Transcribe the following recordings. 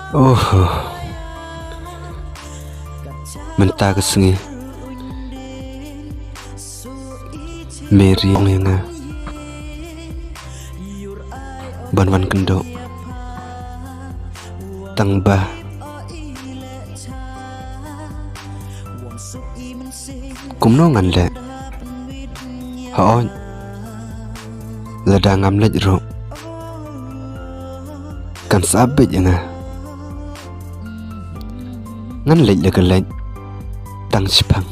Oh, mentah kesengi. Mary yang ban kendo tangbah kumno nganle haon lada ngamlej ro kan sabit yang nganlej legelej tang sipang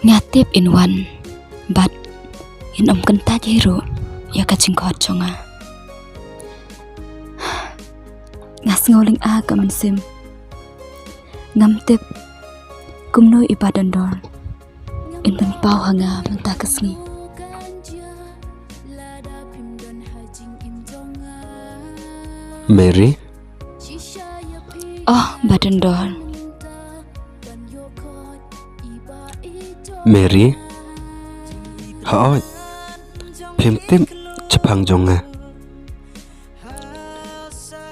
ngatip in one but in kenta jero ya kacingkot chonga ngas ngoling ka mensim ngamtip kumno ibadan dor in ben pau hanga menta kesni Mary oh badan dor Mary haon pimtim cepang jonga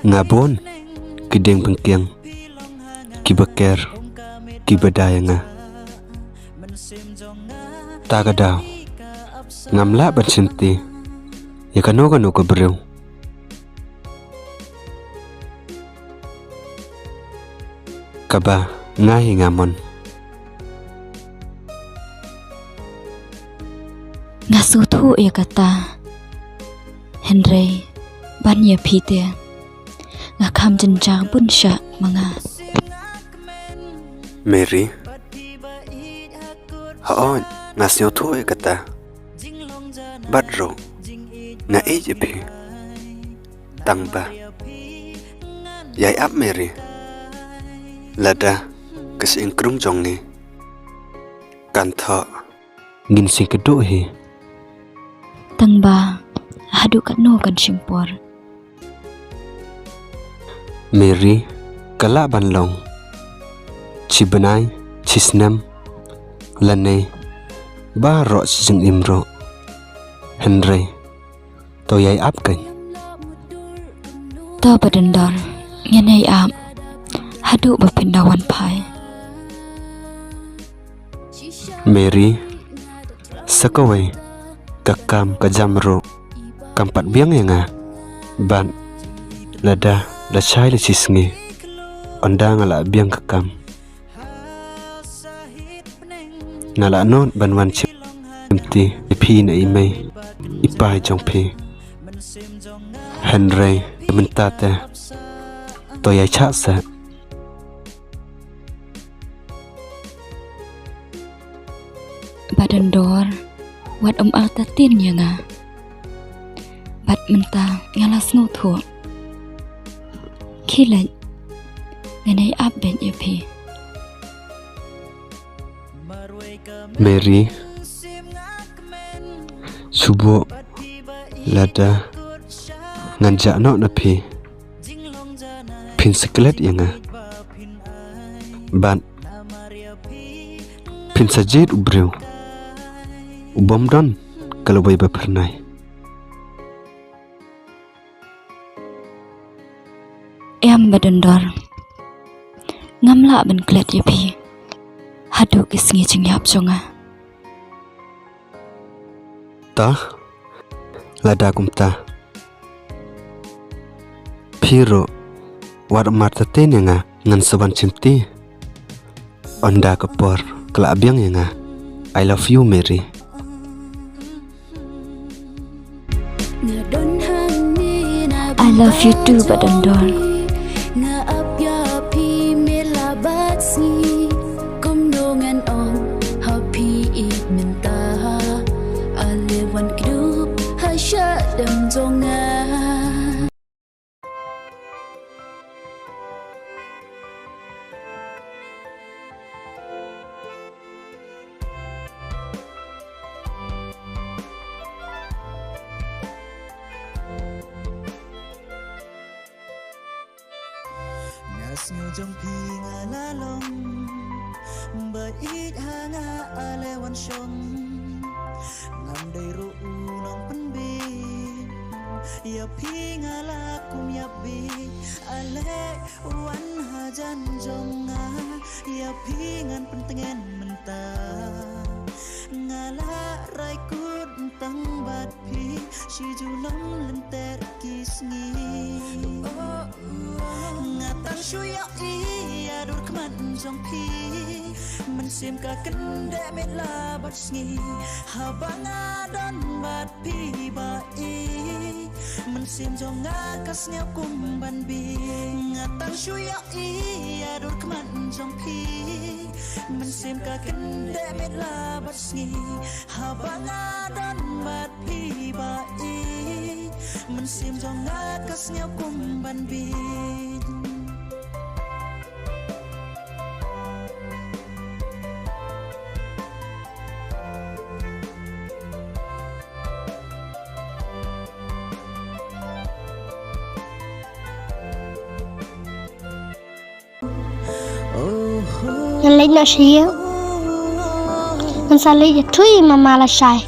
ngabon kideng pengkiang kibaker kibadayanga tagadaw ngamla bersinti ya kano ko brew kaba ngahi ngamon ngasutu ya kata Henry ban ya pite ngakam jenjang pun sya manga Mary haon ngasyo tu kata badro na ejepi tangba yai ap Mary lada kesingkrung jongi kantha ngin sing kedu hi tangba hadu no kan simpor Mary kala banlong cibenai cisnam lane ba ro sing imro Henry to yai ap kan to badendor nyanai ap hadu bapindawan pai Mary sakawai kakam kajamro kampat biang yang ban lada la chai le cisngi onda ngala biang kakam ngala non banwan chimti phi na imai ipai jong phi Henry mentate to yai cha sa badendor wat artatin nga bat menta ngalas ngutu kilaj nganai ap ben epi Mary subo lada nganja no na phi pin seklet yang ban pin sajid ubrew ubom don kalau bay bapernai em badendor ngamla ben klet epi hadu kisngi cingyap jonga ta lada kumta piro war marta tenenga ngan soban cimti onda kapor kelabiang yang I love you Mary I love you too badendor Kasnyo jong pinga lalong Bait hanga alewan syong Ngandai ro unong penbin Ya pinga lakum ya bi Ale wan hajan jonga Ya pingan pentengen mentah Ngala rai kut tang bat pi Si junong lenter kisngi Ngatang shuya iya dur keman jong pi Mensim ka kende met la bat sngi Habang adon bat pi ba i Mensim jong ngakas kum ban bi Ngatang shuya iya dur keman jong pi Mensim ka kende met la bat sngi Habang adon bat pi ba i Mensim jong ngakas kum ban bi Nhân lấy nợ xíu Nhân xa lấy giật thúi mà là xài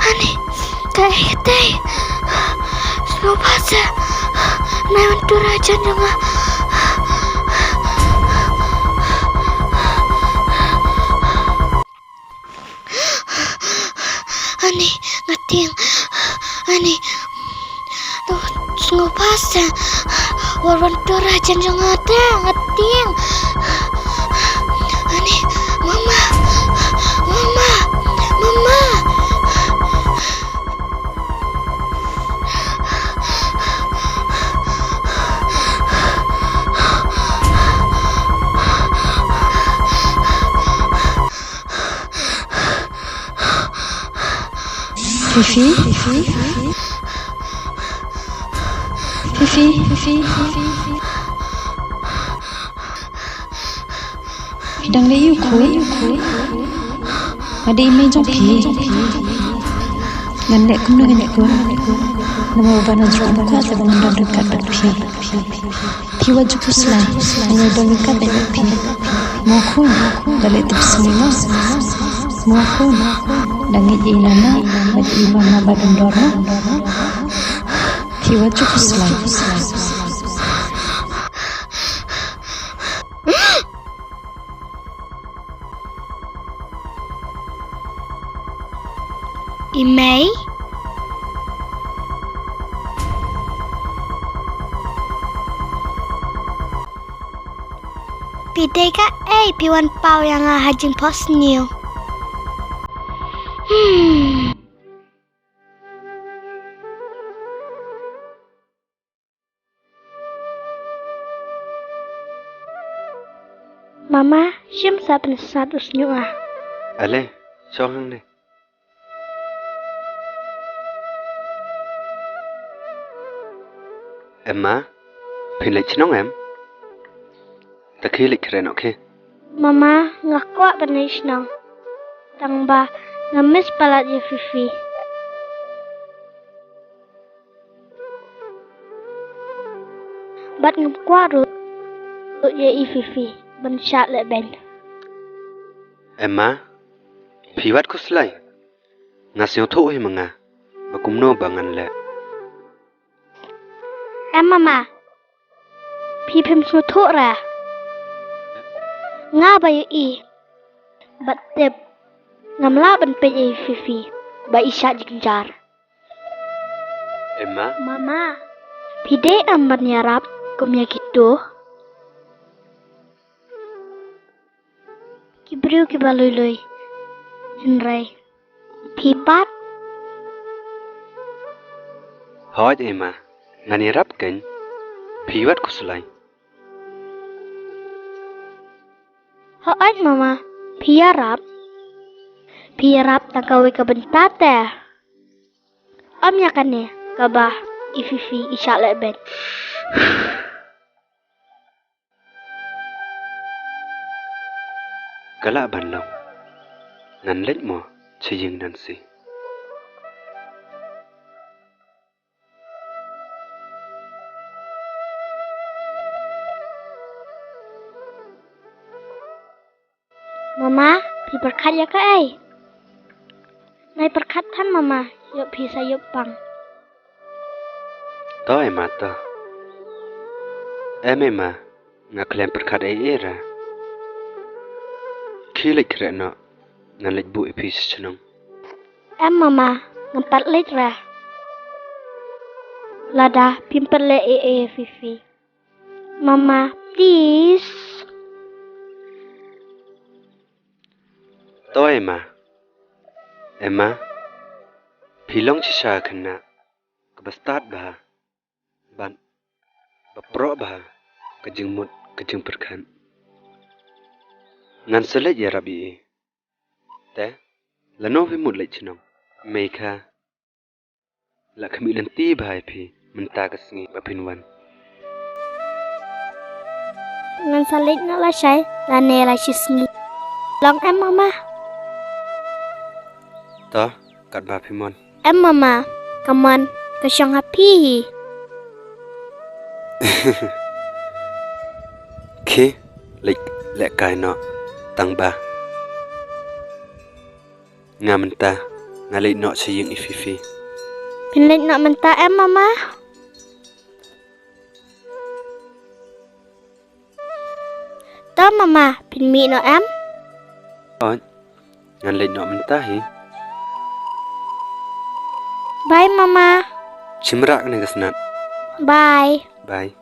Honey, tay slow pasa may ventura dyan yung Honey, ngating Honey, slow pasa war ventura dyan yung ngating Honey, mama Fifi Đang lấy yêu khối Mà đi mê trong phí Ngắn lệ cũng nơi ngắn cuốn Nama ubah nazar buka Saya bangun dekat berpi Pi wajib puslah Hanya dekat berpi Mohon Dalek tersenyum Mohon Langit inana Bagi imam badan dorong Pi wajib puslah Imei Pidai ka piwan pau yang hajing pos new Mama, siam sa penasat usnyo Ale, sohang ni. Emma, pilih cenong em. Tak hilik keren okey. Mama, ngakwa panis nang. Tangba, ngamis palat ya Fifi. Bat ngakwa ru ya Fifi, ban syat le ben. Emma, piwat ku selai. Ngasih otok hi menga. Bakumno bangan le. Mama, Pi pem sutuk ra. Nga bayu Bat tip. Ngamla ban pe Fifi. Ba isyak dikenjar. Emma, Mama, Pide amban nyarap kumya gitu. Kibriu kibalului. Henry. Pipat. Hoi Emma, ngani rap kan? Piwat kusulai. Hoat mama, piarap tangkawi ka bentate. Amnya kan ne, kabah ififi isyak leben. Galak ban long. Ngan lech mo, chiying dan si. Mama, pi perkat ya ka ai. Nai perkat tan mama, yuk pi sayup pang. To Emma to. Emma, ngaklem perkat era. Kilik reno, ngan lech bu ipis chenong. Mama, ngempat leit ra. Lada pimpel le fifi. Mama, please. To Emma. Emma, pilong sisa kena. Kebastat bah. Ban. Baprok bah. Kejeng mut, kejeng perkan. Ngan selet ya rabi. Teh, lano fi mut lech chenong. Meika. La kami nanti bah pi. Mentah kesengi bapinwan. Ngan salit nak lah syai, lane lah sisngi. Long mama. To, kat bapimon. Mama, come on, kesyong happy. Ke, lek kai no, tang ba. Nga mentah, ngalek no siying ififi. Pinlit nak mentah mama. To mama, pinmi no On, ngalek no mentah hi. Bye mama. Cimrak ni kesnat. Bye. Bye.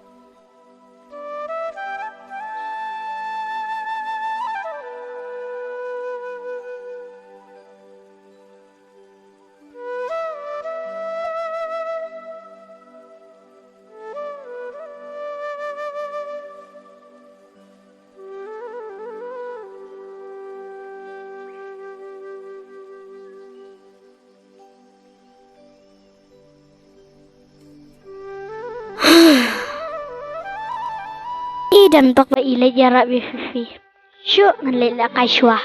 Dan tok ba ilay jarak bififi. Syuk ngalila kay syuah.